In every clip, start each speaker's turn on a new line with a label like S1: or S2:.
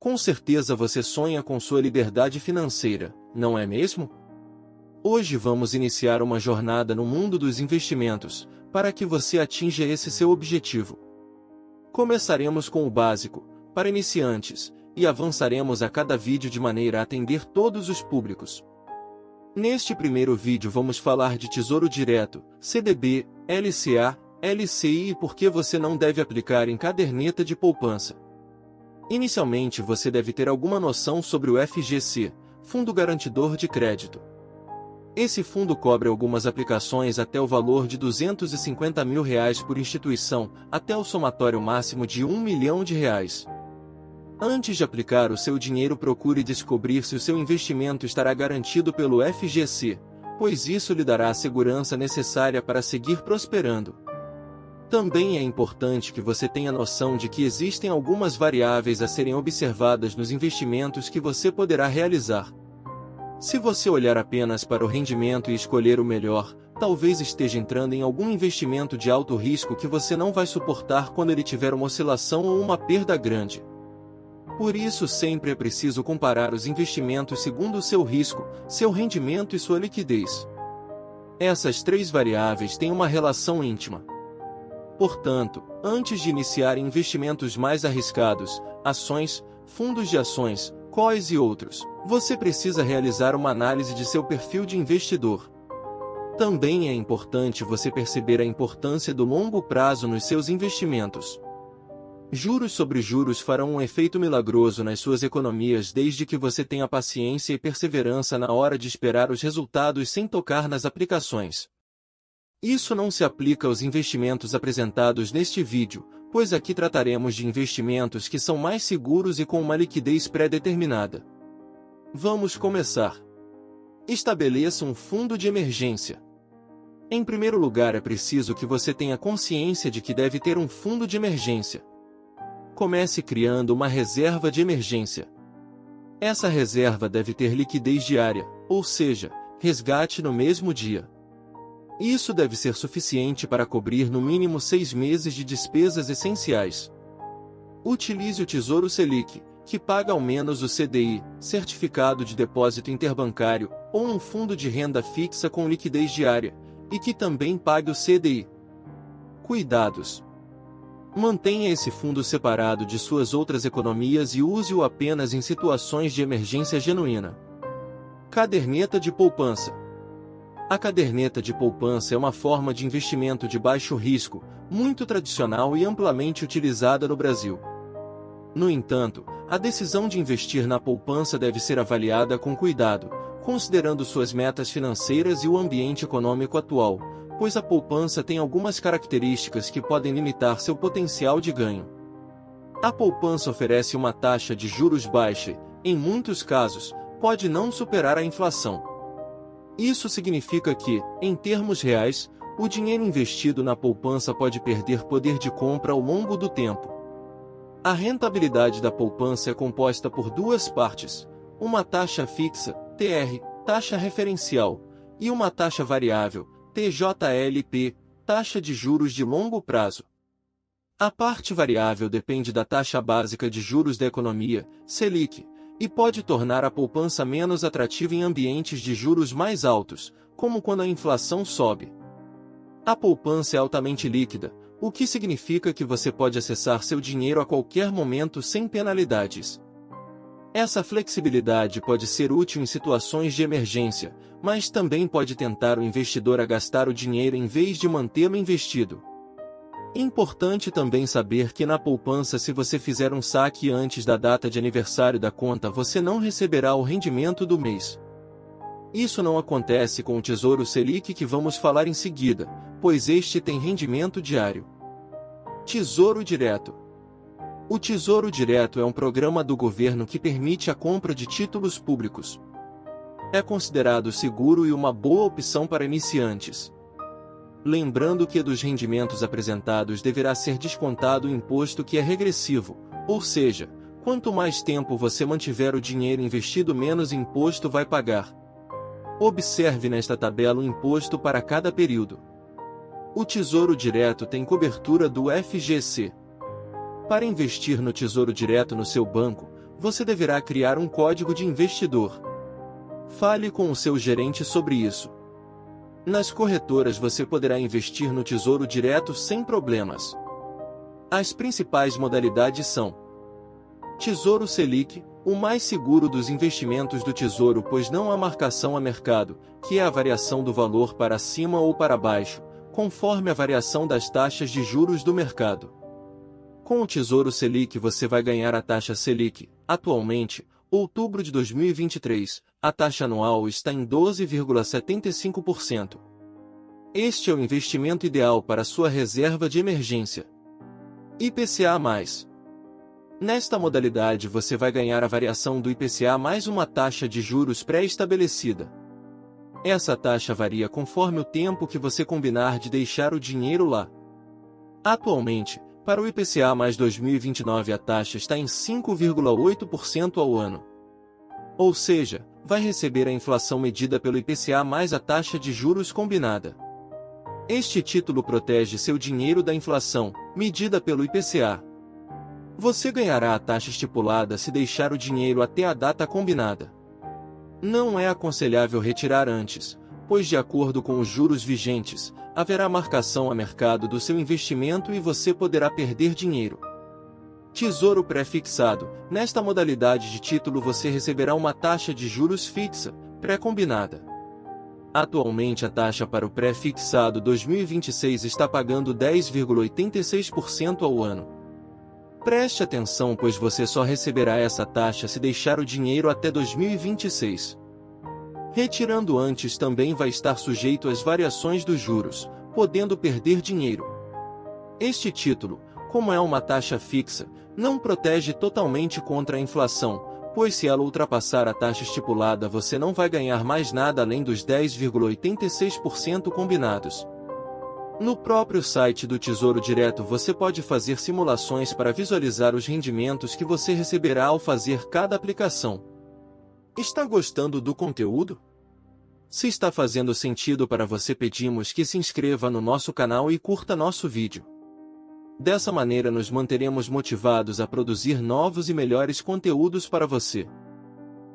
S1: Com certeza você sonha com sua liberdade financeira, não é mesmo? Hoje vamos iniciar uma jornada no mundo dos investimentos, para que você atinja esse seu objetivo. Começaremos com o básico, para iniciantes, e avançaremos a cada vídeo de maneira a atender todos os públicos. Neste primeiro vídeo vamos falar de Tesouro Direto, CDB, LCA, LCI e por que você não deve aplicar em caderneta de poupança. Inicialmente você deve ter alguma noção sobre o FGC, Fundo Garantidor de Crédito. Esse fundo cobre algumas aplicações até o valor de R$250 mil por instituição, até o somatório máximo de R$1 milhão. Antes de aplicar o seu dinheiro, procure descobrir se o seu investimento estará garantido pelo FGC, pois isso lhe dará a segurança necessária para seguir prosperando. Também é importante que você tenha noção de que existem algumas variáveis a serem observadas nos investimentos que você poderá realizar. Se você olhar apenas para o rendimento e escolher o melhor, talvez esteja entrando em algum investimento de alto risco que você não vai suportar quando ele tiver uma oscilação ou uma perda grande. Por isso sempre é preciso comparar os investimentos segundo o seu risco, seu rendimento e sua liquidez. Essas três variáveis têm uma relação íntima. Portanto, antes de iniciar em investimentos mais arriscados, ações, fundos de ações, COIs e outros, você precisa realizar uma análise de seu perfil de investidor. Também é importante você perceber a importância do longo prazo nos seus investimentos. Juros sobre juros farão um efeito milagroso nas suas economias desde que você tenha paciência e perseverança na hora de esperar os resultados sem tocar nas aplicações. Isso não se aplica aos investimentos apresentados neste vídeo, pois aqui trataremos de investimentos que são mais seguros e com uma liquidez pré-determinada. Vamos começar. Estabeleça um fundo de emergência. Em primeiro lugar, é preciso que você tenha consciência de que deve ter um fundo de emergência. Comece criando uma reserva de emergência. Essa reserva deve ter liquidez diária, ou seja, resgate no mesmo dia. Isso deve ser suficiente para cobrir no mínimo 6 meses de despesas essenciais. Utilize o Tesouro Selic, que paga ao menos o CDI, Certificado de Depósito Interbancário, ou um fundo de renda fixa com liquidez diária, e que também pague o CDI. Cuidados. Mantenha esse fundo separado de suas outras economias e use-o apenas em situações de emergência genuína. Caderneta de poupança. A caderneta de poupança é uma forma de investimento de baixo risco, muito tradicional e amplamente utilizada no Brasil. No entanto, a decisão de investir na poupança deve ser avaliada com cuidado, considerando suas metas financeiras e o ambiente econômico atual, pois a poupança tem algumas características que podem limitar seu potencial de ganho. A poupança oferece uma taxa de juros baixa e, em muitos casos, pode não superar a inflação. Isso significa que, em termos reais, o dinheiro investido na poupança pode perder poder de compra ao longo do tempo. A rentabilidade da poupança é composta por duas partes: uma taxa fixa, TR, taxa referencial, e uma taxa variável, TJLP, taxa de juros de longo prazo. A parte variável depende da taxa básica de juros da economia, Selic, e pode tornar a poupança menos atrativa em ambientes de juros mais altos, como quando a inflação sobe. A poupança é altamente líquida, o que significa que você pode acessar seu dinheiro a qualquer momento sem penalidades. Essa flexibilidade pode ser útil em situações de emergência, mas também pode tentar o investidor a gastar o dinheiro em vez de mantê-lo investido. Importante também saber que na poupança, se você fizer um saque antes da data de aniversário da conta, você não receberá o rendimento do mês. Isso não acontece com o Tesouro Selic, que vamos falar em seguida, pois este tem rendimento diário. Tesouro Direto. O Tesouro Direto é um programa do governo que permite a compra de títulos públicos. É considerado seguro e uma boa opção para iniciantes. Lembrando que dos rendimentos apresentados deverá ser descontado o imposto, que é regressivo, ou seja, quanto mais tempo você mantiver o dinheiro investido, menos imposto vai pagar. Observe nesta tabela o imposto para cada período. O Tesouro Direto tem cobertura do FGC. Para investir no Tesouro Direto no seu banco, você deverá criar um código de investidor. Fale com o seu gerente sobre isso. Nas corretoras você poderá investir no Tesouro Direto sem problemas. As principais modalidades são: Tesouro Selic, o mais seguro dos investimentos do Tesouro, pois não há marcação a mercado, que é a variação do valor para cima ou para baixo, conforme a variação das taxas de juros do mercado. Com o Tesouro Selic você vai ganhar a taxa Selic. Atualmente, outubro de 2023, a taxa anual está em 12,75%. Este é o investimento ideal para sua reserva de emergência. IPCA+. Nesta modalidade você vai ganhar a variação do IPCA mais uma taxa de juros pré-estabelecida. Essa taxa varia conforme o tempo que você combinar de deixar o dinheiro lá. Atualmente, para o IPCA mais 2029 a taxa está em 5,8% ao ano. Ou seja, vai receber a inflação medida pelo IPCA mais a taxa de juros combinada. Este título protege seu dinheiro da inflação, medida pelo IPCA. Você ganhará a taxa estipulada se deixar o dinheiro até a data combinada. Não é aconselhável retirar antes, pois de acordo com os juros vigentes, haverá marcação a mercado do seu investimento e você poderá perder dinheiro. Tesouro Pré-Fixado. Nesta modalidade de título você receberá uma taxa de juros fixa, pré-combinada. Atualmente a taxa para o pré-fixado 2026 está pagando 10,86% ao ano. Preste atenção, pois você só receberá essa taxa se deixar o dinheiro até 2026. Retirando antes também vai estar sujeito às variações dos juros, podendo perder dinheiro. Este título, como é uma taxa fixa, não protege totalmente contra a inflação, pois se ela ultrapassar a taxa estipulada você não vai ganhar mais nada além dos 10,86% combinados. No próprio site do Tesouro Direto você pode fazer simulações para visualizar os rendimentos que você receberá ao fazer cada aplicação. Está gostando do conteúdo? Se está fazendo sentido para você, pedimos que se inscreva no nosso canal e curta nosso vídeo. Dessa maneira nos manteremos motivados a produzir novos e melhores conteúdos para você.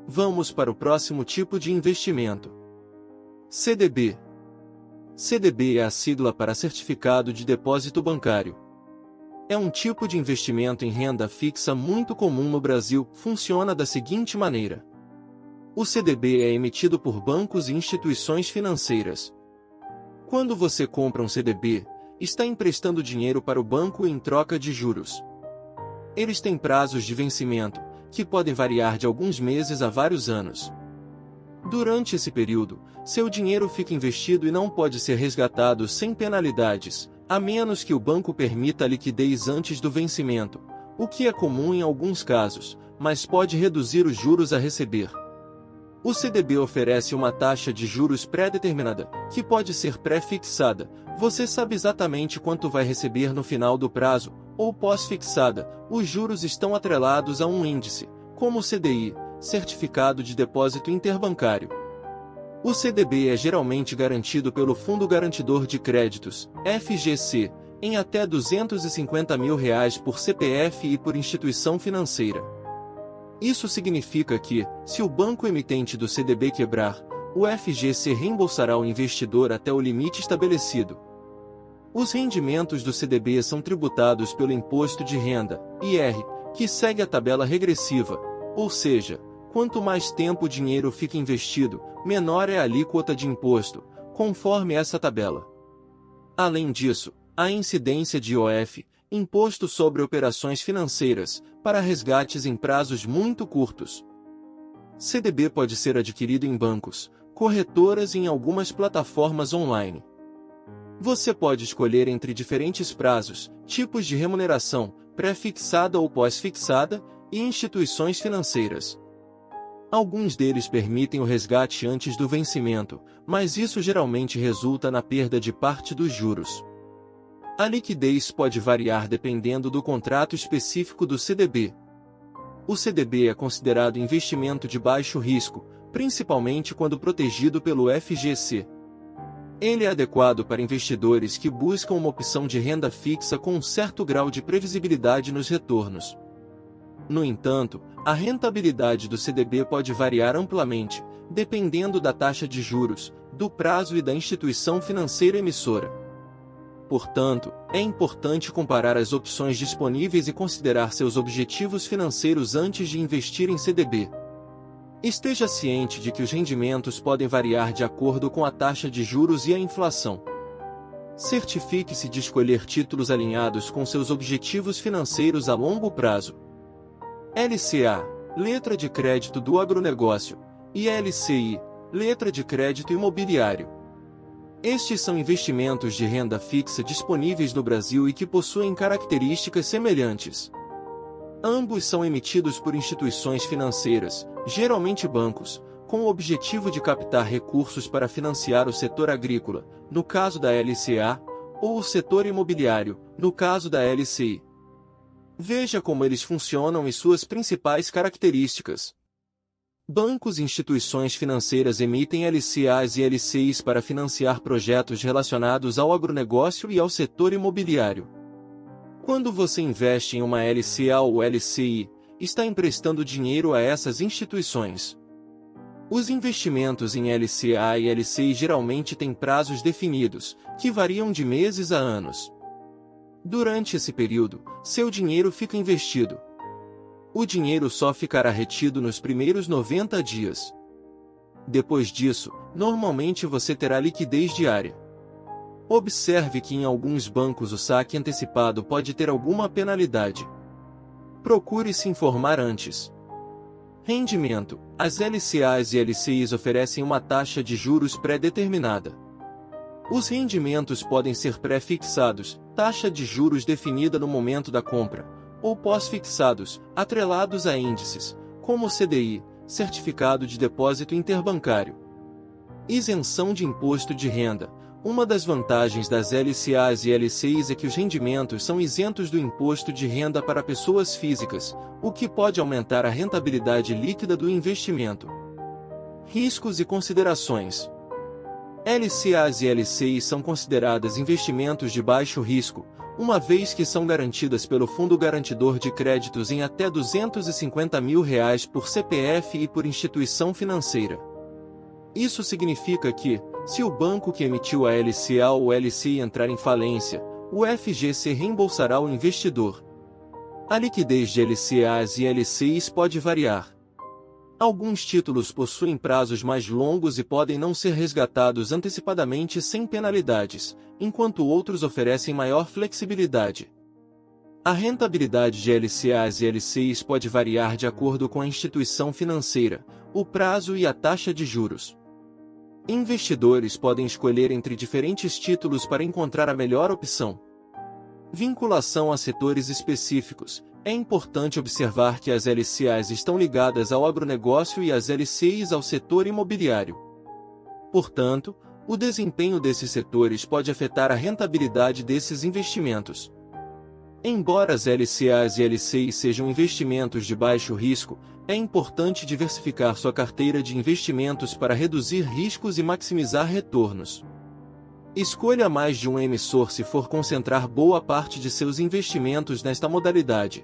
S1: Vamos para o próximo tipo de investimento. CDB. CDB é a sigla para Certificado de Depósito Bancário. É um tipo de investimento em renda fixa muito comum no Brasil. Funciona da seguinte maneira: o CDB é emitido por bancos e instituições financeiras. Quando você compra um CDB, está emprestando dinheiro para o banco em troca de juros. Eles têm prazos de vencimento, que podem variar de alguns meses a vários anos. Durante esse período, seu dinheiro fica investido e não pode ser resgatado sem penalidades, a menos que o banco permita a liquidez antes do vencimento, o que é comum em alguns casos, mas pode reduzir os juros a receber. O CDB oferece uma taxa de juros pré-determinada, que pode ser pré-fixada. Você sabe exatamente quanto vai receber no final do prazo, ou pós-fixada. Os juros estão atrelados a um índice, como o CDI, Certificado de Depósito Interbancário. O CDB é geralmente garantido pelo Fundo Garantidor de Créditos, FGC, em até R$ 250 mil por CPF e por instituição financeira. Isso significa que, se o banco emitente do CDB quebrar, o FGC reembolsará o investidor até o limite estabelecido. Os rendimentos do CDB são tributados pelo Imposto de Renda, IR, que segue a tabela regressiva, ou seja, quanto mais tempo o dinheiro fica investido, menor é a alíquota de imposto, conforme essa tabela. Além disso, há incidência de IOF, Imposto sobre Operações Financeiras, para resgates em prazos muito curtos. CDB pode ser adquirido em bancos, corretoras e em algumas plataformas online. Você pode escolher entre diferentes prazos, tipos de remuneração, pré-fixada ou pós-fixada, e instituições financeiras. Alguns deles permitem o resgate antes do vencimento, mas isso geralmente resulta na perda de parte dos juros. A liquidez pode variar dependendo do contrato específico do CDB. O CDB é considerado investimento de baixo risco, principalmente quando protegido pelo FGC. Ele é adequado para investidores que buscam uma opção de renda fixa com um certo grau de previsibilidade nos retornos. No entanto, a rentabilidade do CDB pode variar amplamente, dependendo da taxa de juros, do prazo e da instituição financeira emissora. Portanto, é importante comparar as opções disponíveis e considerar seus objetivos financeiros antes de investir em CDB. Esteja ciente de que os rendimentos podem variar de acordo com a taxa de juros e a inflação. Certifique-se de escolher títulos alinhados com seus objetivos financeiros a longo prazo. LCA, letra de crédito do agronegócio, e LCI, letra de crédito imobiliário. Estes são investimentos de renda fixa disponíveis no Brasil e que possuem características semelhantes. Ambos são emitidos por instituições financeiras, geralmente bancos, com o objetivo de captar recursos para financiar o setor agrícola, no caso da LCA, ou o setor imobiliário, no caso da LCI. Veja como eles funcionam e suas principais características. Bancos e instituições financeiras emitem LCAs e LCIs para financiar projetos relacionados ao agronegócio e ao setor imobiliário. Quando você investe em uma LCA ou LCI, está emprestando dinheiro a essas instituições. Os investimentos em LCA e LCI geralmente têm prazos definidos, que variam de meses a anos. Durante esse período, seu dinheiro fica investido. O dinheiro só ficará retido nos primeiros 90 dias. Depois disso, normalmente você terá liquidez diária. Observe que em alguns bancos o saque antecipado pode ter alguma penalidade. Procure se informar antes. Rendimento: as LCAs e LCIs oferecem uma taxa de juros pré-determinada. Os rendimentos podem ser pré-fixados, taxa de juros definida no momento da compra, ou pós-fixados, atrelados a índices, como o CDI, Certificado de Depósito Interbancário. Isenção de imposto de renda. Uma das vantagens das LCAs e LCIs é que os rendimentos são isentos do imposto de renda para pessoas físicas, o que pode aumentar a rentabilidade líquida do investimento. Riscos e considerações. LCAs e LCIs são consideradas investimentos de baixo risco, uma vez que são garantidas pelo Fundo Garantidor de Créditos em até R$ 250 mil por CPF e por instituição financeira. Isso significa que, se o banco que emitiu a LCA ou LCI entrar em falência, o FGC reembolsará o investidor. A liquidez de LCAs e LCIs pode variar. Alguns títulos possuem prazos mais longos e podem não ser resgatados antecipadamente sem penalidades, enquanto outros oferecem maior flexibilidade. A rentabilidade de LCAs e LCIs pode variar de acordo com a instituição financeira, o prazo e a taxa de juros. Investidores podem escolher entre diferentes títulos para encontrar a melhor opção. Vinculação a setores específicos. É importante observar que as LCAs estão ligadas ao agronegócio e as LCIs ao setor imobiliário. Portanto, o desempenho desses setores pode afetar a rentabilidade desses investimentos. Embora as LCAs e LCIs sejam investimentos de baixo risco, é importante diversificar sua carteira de investimentos para reduzir riscos e maximizar retornos. Escolha mais de um emissor se for concentrar boa parte de seus investimentos nesta modalidade.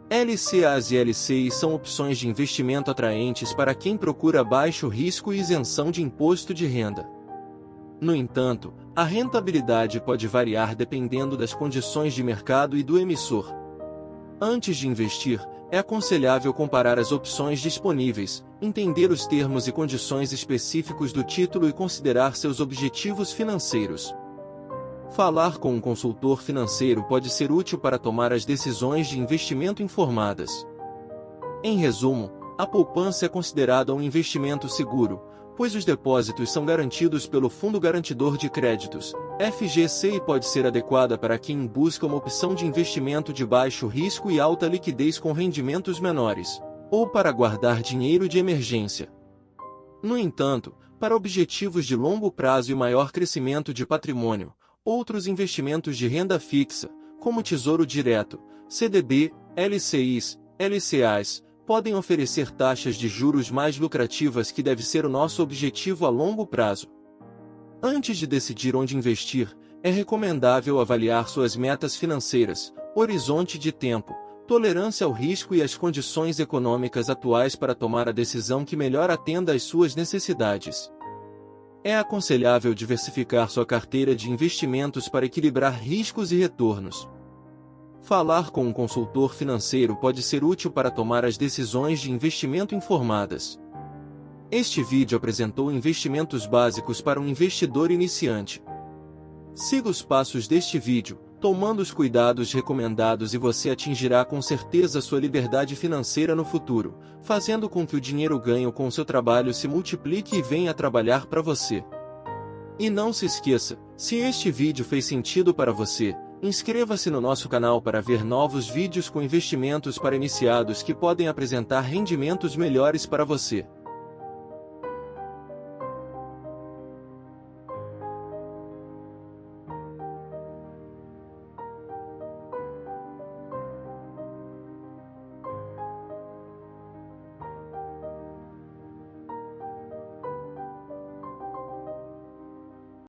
S1: LCAs e LCIs são opções de investimento atraentes para quem procura baixo risco e isenção de imposto de renda. No entanto, a rentabilidade pode variar dependendo das condições de mercado e do emissor. Antes de investir, é aconselhável comparar as opções disponíveis, entender os termos e condições específicos do título e considerar seus objetivos financeiros. Falar com um consultor financeiro pode ser útil para tomar as decisões de investimento informadas. Em resumo, a poupança é considerada um investimento seguro, pois os depósitos são garantidos pelo Fundo Garantidor de Créditos, FGC, e pode ser adequada para quem busca uma opção de investimento de baixo risco e alta liquidez com rendimentos menores, ou para guardar dinheiro de emergência. No entanto, para objetivos de longo prazo e maior crescimento de patrimônio, outros investimentos de renda fixa, como Tesouro Direto, CDB, LCIs, LCAs, podem oferecer taxas de juros mais lucrativas, que deve ser o nosso objetivo a longo prazo. Antes de decidir onde investir, é recomendável avaliar suas metas financeiras, horizonte de tempo, tolerância ao risco e as condições econômicas atuais para tomar a decisão que melhor atenda às suas necessidades. É aconselhável diversificar sua carteira de investimentos para equilibrar riscos e retornos. Falar com um consultor financeiro pode ser útil para tomar as decisões de investimento informadas. Este vídeo apresentou investimentos básicos para um investidor iniciante. Siga os passos deste vídeo, tomando os cuidados recomendados, e você atingirá com certeza sua liberdade financeira no futuro, fazendo com que o dinheiro ganho com seu trabalho se multiplique e venha a trabalhar para você. E não se esqueça, se este vídeo fez sentido para você, inscreva-se no nosso canal para ver novos vídeos com investimentos para iniciados que podem apresentar rendimentos melhores para você.